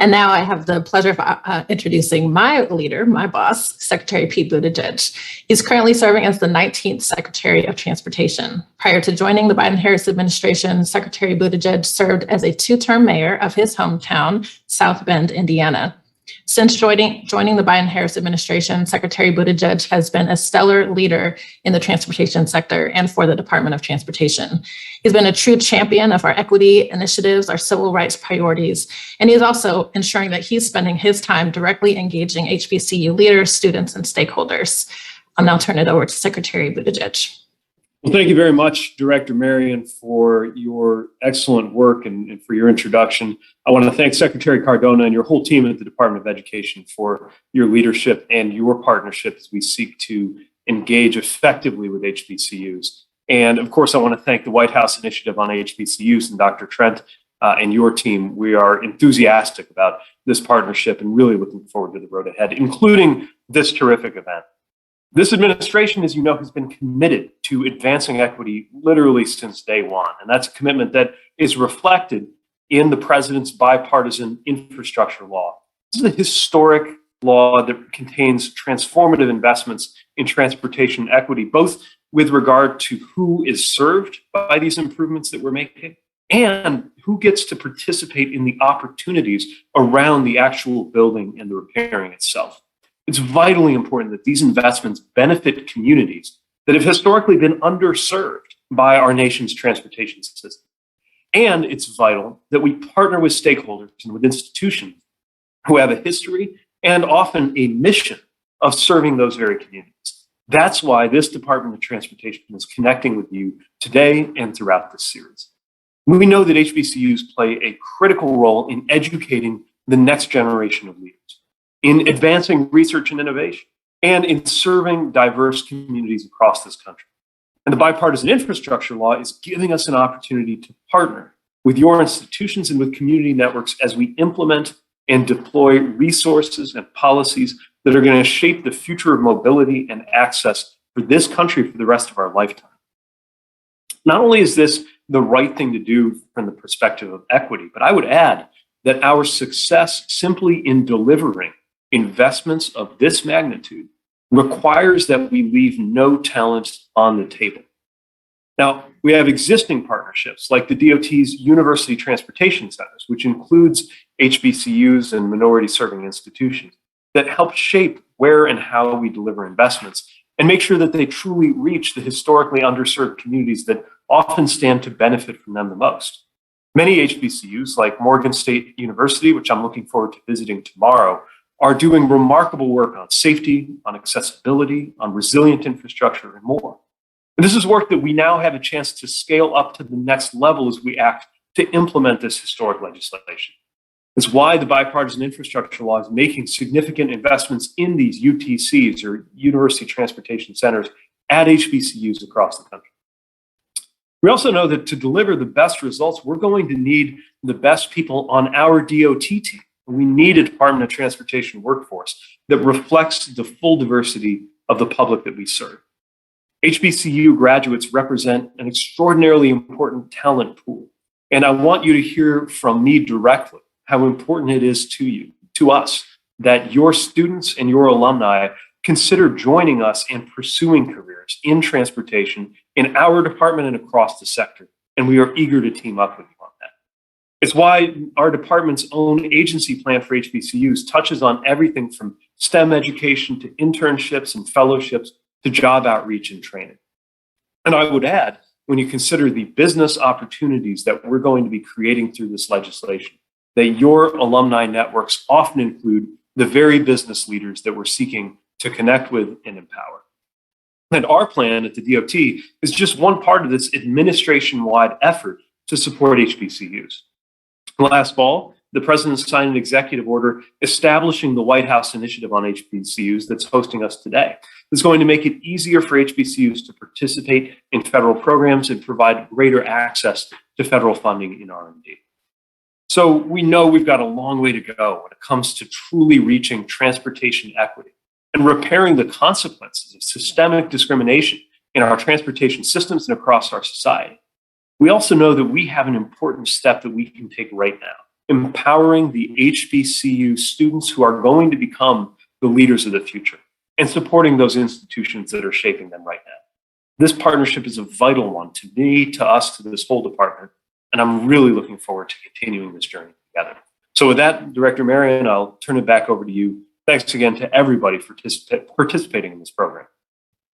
And now I have the pleasure of introducing my leader, my boss, Secretary Pete Buttigieg. He's currently serving as the 19th Secretary of Transportation. Prior to joining the Biden-Harris administration, Secretary Buttigieg served as a two-term mayor of his hometown, South Bend, Indiana. Since joining the Biden-Harris administration, Secretary Buttigieg has been a stellar leader in the transportation sector and for the Department of Transportation. He's been a true champion of our equity initiatives, our civil rights priorities, and he's also ensuring that he's spending his time directly engaging HBCU leaders, students, and stakeholders. I'll now turn it over to Secretary Buttigieg. Well, thank you very much, Director Marion, for your excellent work and for your introduction. I want to thank Secretary Cardona and your whole team at the Department of Education for your leadership and your partnership as we seek to engage effectively with HBCUs. And of course, I want to thank the White House Initiative on HBCUs and Dr. Trent and your team. We are enthusiastic about this partnership and really looking forward to the road ahead, including this terrific event. This administration, as you know, has been committed to advancing equity literally since day one. And that's a commitment that is reflected in the president's bipartisan infrastructure law. This is a historic law that contains transformative investments in transportation equity, both with regard to who is served by these improvements that we're making and who gets to participate in the opportunities around the actual building and the repairing itself. It's vitally important that these investments benefit communities that have historically been underserved by our nation's transportation system. And it's vital that we partner with stakeholders and with institutions who have a history and often a mission of serving those very communities. That's why this Department of Transportation is connecting with you today and throughout this series. We know that HBCUs play a critical role in educating the next generation of leaders, in advancing research and innovation, and in serving diverse communities across this country. And the bipartisan infrastructure law is giving us an opportunity to partner with your institutions and with community networks as we implement and deploy resources and policies that are going to shape the future of mobility and access for this country for the rest of our lifetime. Not only is this the right thing to do from the perspective of equity, but I would add that our success simply in delivering investments of this magnitude requires that we leave no talent on the table. Now, we have existing partnerships like the DOT's University Transportation Centers, which includes HBCUs and minority serving institutions that help shape where and how we deliver investments and make sure that they truly reach the historically underserved communities that often stand to benefit from them the most. Many HBCUs, like Morgan State University, which I'm looking forward to visiting tomorrow, are doing remarkable work on safety, on accessibility, on resilient infrastructure, and more. And this is work that we now have a chance to scale up to the next level as we act to implement this historic legislation. It's why the bipartisan infrastructure law is making significant investments in these UTCs, or University Transportation Centers, at HBCUs across the country. We also know that to deliver the best results, we're going to need the best people on our DOT team. We need a Department of Transportation workforce that reflects the full diversity of the public that we serve. HBCU graduates represent an extraordinarily important talent pool, and I want you to hear from me directly how important it is to you, to us, that your students and your alumni consider joining us and pursuing careers in transportation in our department and across the sector, and we are eager to team up with you on that. It's why our department's own agency plan for HBCUs touches on everything from STEM education to internships and fellowships to job outreach and training. And I would add, when you consider the business opportunities that we're going to be creating through this legislation, that your alumni networks often include the very business leaders that we're seeking to connect with and empower. And our plan at the DOT is just one part of this administration-wide effort to support HBCUs. Last fall, the president signed an executive order establishing the White House Initiative on HBCUs that's hosting us today. It's going to make it easier for HBCUs to participate in federal programs and provide greater access to federal funding in R&D. So we know we've got a long way to go when it comes to truly reaching transportation equity and repairing the consequences of systemic discrimination in our transportation systems and across our society. We also know that we have an important step that we can take right now, empowering the HBCU students who are going to become the leaders of the future, and supporting those institutions that are shaping them right now. This partnership is a vital one to me, to us, to this whole department, and I'm really looking forward to continuing this journey together. So with that, Director Marion, I'll turn it back over to you. Thanks again to everybody for participating in this program.